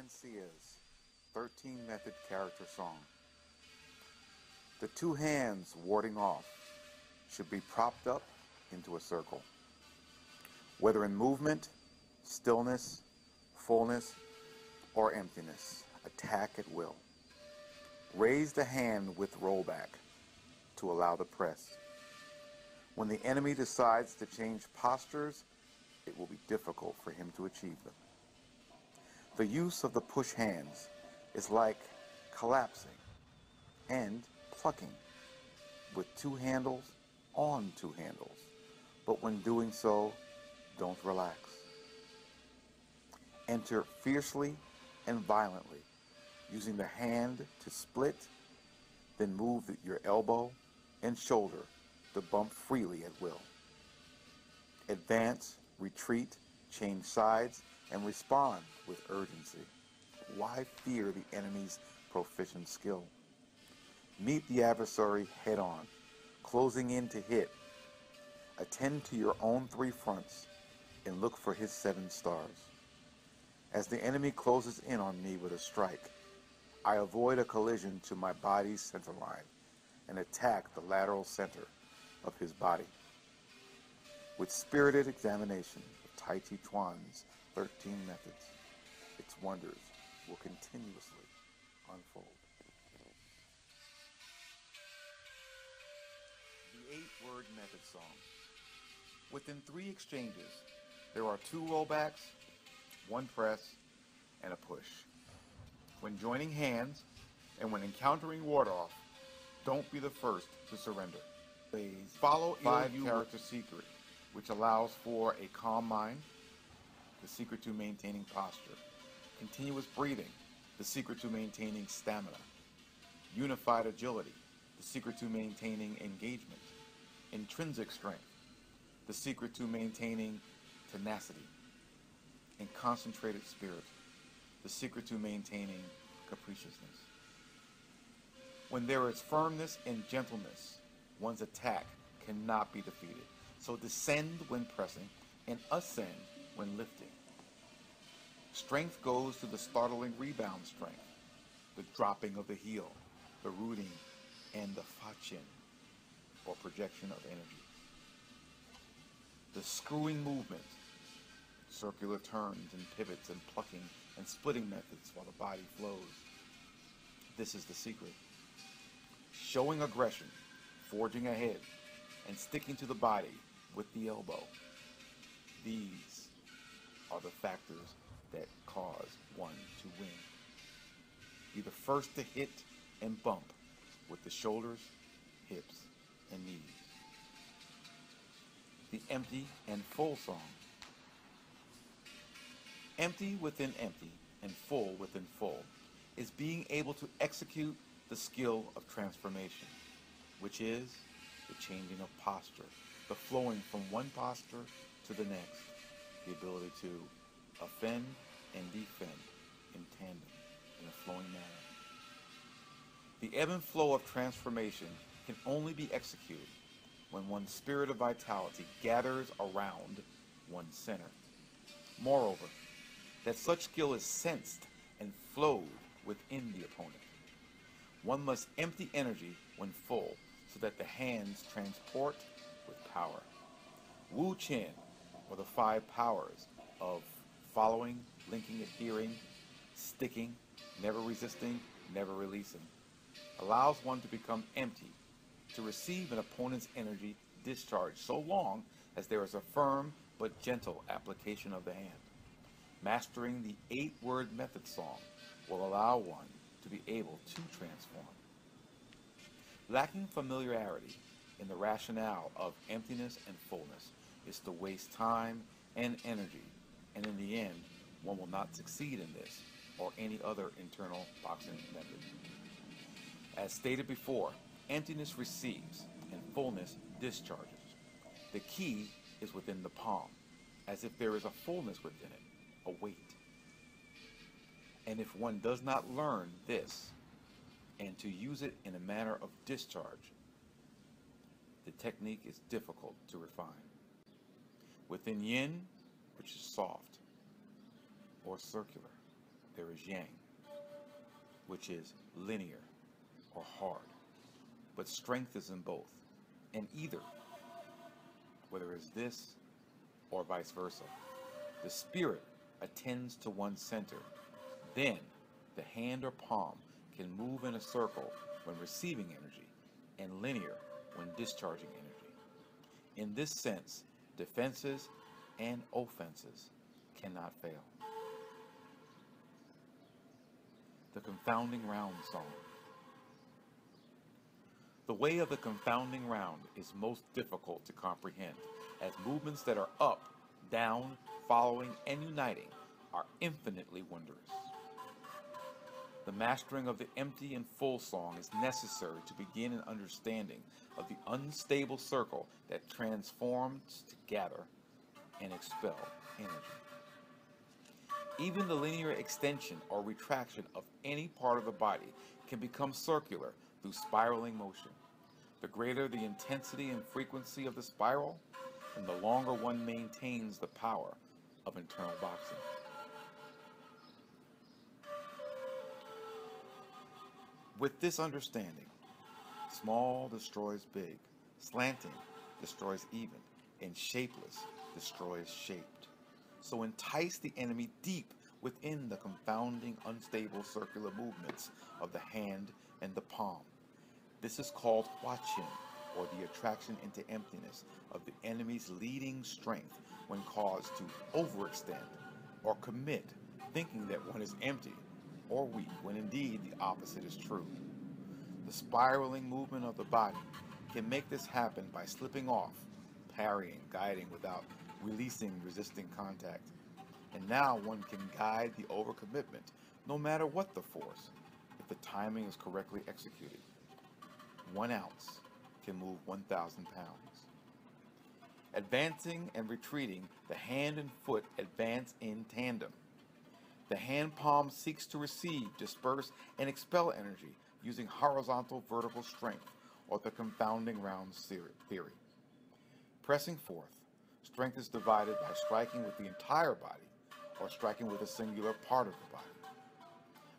Xia's 13 Method Character Song. The two hands warding off should be propped up into a circle. Whether in movement, stillness, fullness, or emptiness, attack at will. Raise the hand with rollback to allow the press. When the enemy decides to change postures, it will be difficult for him to achieve them. The use of the push hands is like collapsing and plucking with two handles on two handles, but when doing so, don't relax. Enter fiercely and violently, using the hand to split, then move your elbow and shoulder to bump freely at will. Advance, retreat, change sides, and respond with urgency. Why fear the enemy's proficient skill? Meet the adversary head-on, closing in to hit. Attend to your own three fronts and look for his 7 stars. As the enemy closes in on me with a strike, I avoid a collision to my body's center line and attack the lateral center of his body. With spirited examination of Taiji Quan's 13 methods, its wonders will continuously unfold. The 8-word method song. Within 3 exchanges, there are 2 rollbacks, 1 press, and a push. When joining hands and when encountering ward off, don't be the first to surrender. Follow 5 character secret, which allows for a calm mind, the secret to maintaining posture, continuous breathing, the secret to maintaining stamina, unified agility, the secret to maintaining engagement, intrinsic strength, the secret to maintaining tenacity, and concentrated spirit, the secret to maintaining capriciousness. When there is firmness and gentleness, one's attack cannot be defeated. So descend when pressing and ascend when lifting. Strength goes to the startling rebound strength, the dropping of the heel, the rooting, and the fachin, or projection of energy. The screwing movement, circular turns and pivots and plucking and splitting methods while the body flows. This is the secret. Showing aggression, forging ahead, and sticking to the body with the elbow. These are the factors that cause one to win. Be the first to hit and bump with the shoulders, hips, and knees. The empty and full song. Empty within empty and full within full is being able to execute the skill of transformation, which is the changing of posture, the flowing from one posture to the next, the ability to offend and defend in tandem in a flowing manner. The ebb and flow of transformation can only be executed when one's spirit of vitality gathers around one's center. Moreover, that such skill is sensed and flowed within the opponent. One must empty energy when full so that the hands transport with power. Wu Qin, or the 5 powers of following, linking, adhering, sticking, never resisting, never releasing, allows one to become empty, to receive an opponent's energy discharge so long as there is a firm but gentle application of the hand. Mastering the 8-word method song will allow one to be able to transform. Lacking familiarity in the rationale of emptiness and fullness is to waste time and energy, and in the end, one will not succeed in this or any other internal boxing method. As stated before, emptiness receives and fullness discharges. The key is within the palm, as if there is a fullness within it, a weight. And if one does not learn this and to use it in a manner of discharge, the technique is difficult to refine. Within yin, which is soft or circular, there is yang, which is linear or hard, but strength is in both, and either, whether it's this or vice versa. The spirit attends to one center, then the hand or palm can move in a circle when receiving energy, and linear when discharging energy. In this sense, defenses and offenses cannot fail. The confounding round song. The way of the confounding round is most difficult to comprehend, as movements that are up, down, following, and uniting are infinitely wondrous. The mastering of the empty and full song is necessary to begin an understanding of the unstable circle that transforms to gather and expel energy. Even the linear extension or retraction of any part of the body can become circular through spiraling motion. The greater the intensity and frequency of the spiral, and the longer one maintains the power of internal boxing. With this understanding, small destroys big, slanting destroys even, and shapeless destroys shaped. So entice the enemy deep within the confounding, unstable circular movements of the hand and the palm. This is called huaqin, or the attraction into emptiness of the enemy's leading strength when caused to overextend or commit, thinking that one is empty or weak, when indeed the opposite is true. The spiraling movement of the body can make this happen by slipping off, parrying, guiding without releasing resisting contact. And now one can guide the overcommitment, no matter what the force, if the timing is correctly executed. 1 ounce can move 1,000 pounds. Advancing and retreating, the hand and foot advance in tandem. The hand palm seeks to receive, disperse, and expel energy using horizontal vertical strength, or the confounding round theory. Pressing forth, strength is divided by striking with the entire body or striking with a singular part of the body.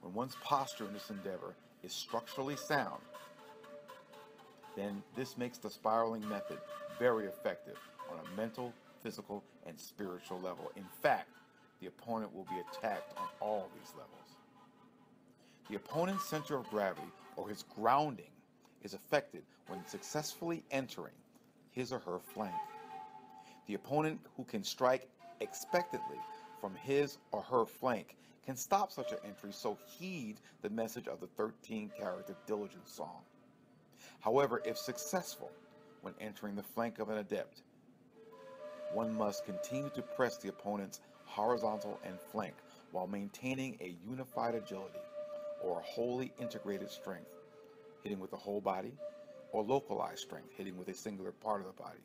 When one's posture in this endeavor is structurally sound, then this makes the spiraling method very effective on a mental, physical, and spiritual level. In fact, the opponent will be attacked on all these levels. The opponent's center of gravity, or his grounding, is affected when successfully entering his or her flank. The opponent who can strike expectantly from his or her flank can stop such an entry, so heed the message of the 13-character diligence song. However, if successful when entering the flank of an adept, one must continue to press the opponent's horizontal and flank while maintaining a unified agility or a wholly integrated strength, hitting with the whole body, or localized strength, hitting with a singular part of the body,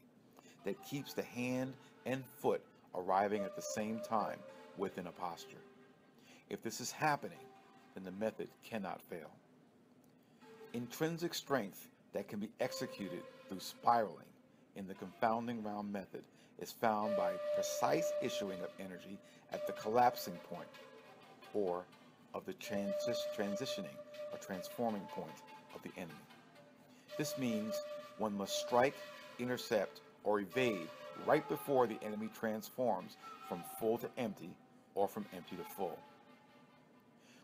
that keeps the hand and foot arriving at the same time within a posture. If this is happening, then the method cannot fail. Intrinsic strength that can be executed through spiraling in the confounding round method is found by precise issuing of energy at the collapsing point, or of the transitioning or transforming point of the enemy. This means one must strike, intercept, or evade right before the enemy transforms from full to empty or from empty to full.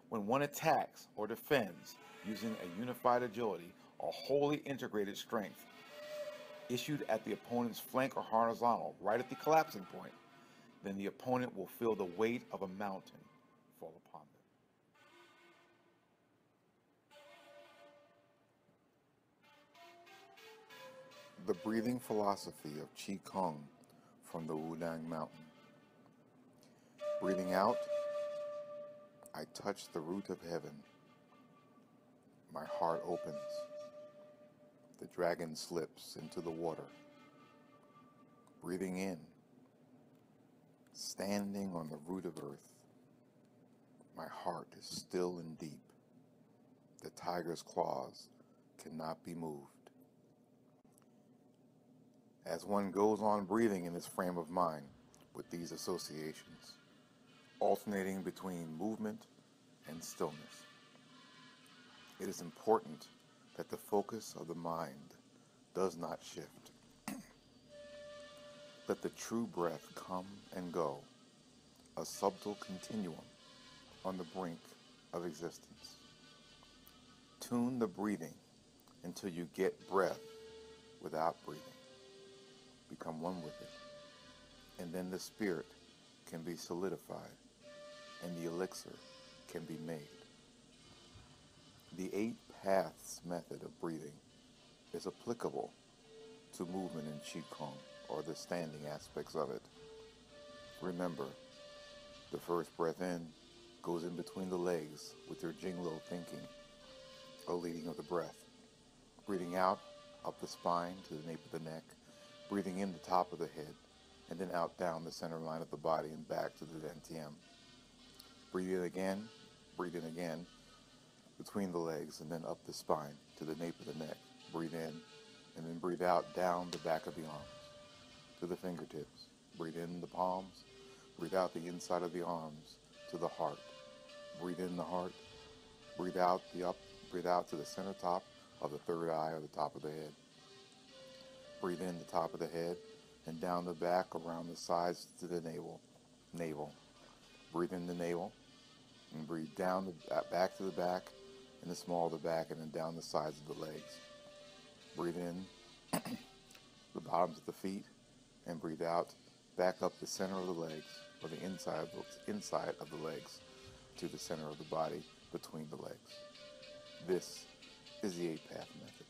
When one attacks or defends using a unified agility or wholly integrated strength issued at the opponent's flank or horizontal right at the collapsing point, then the opponent will feel the weight of a mountain fall upon them. The breathing philosophy of Qi Kong from the Wudang Mountain. Breathing out, I touch the root of heaven. My heart opens. The dragon slips into the water. Breathing in, standing on the root of earth. My heart is still and deep. The tiger's claws cannot be moved. As one goes on breathing in this frame of mind with these associations, alternating between movement and stillness. It is important that the focus of the mind does not shift. Let the true breath come and go, a subtle continuum on the brink of existence. Tune the breathing until you get breath without breathing. Become one with it, and then the spirit can be solidified and the elixir can be made. The 8 paths method of breathing is applicable to movement in Qigong, or the standing aspects of it. Remember, the first breath in goes in between the legs with your Jinglo thinking, or leading of the breath. Breathing out, up the spine to the nape of the neck, breathing in the top of the head, and then out down the center line of the body and back to the dantian. Breathe in again, between the legs, and then up the spine to the nape of the neck. Breathe in, and then breathe out down the back of the arms to the fingertips. Breathe in the palms, breathe out the inside of the arms to the heart. Breathe in the heart, breathe out to the center top of the third eye or the top of the head. Breathe in the top of the head and down the back around the sides to the navel. Breathe in the navel and breathe down back to the back and the small of the back, and then down the sides of the legs. Breathe in the bottoms of the feet and breathe out back up the center of the legs, or the inside of the legs to the center of the body between the legs. This is the 8 path method.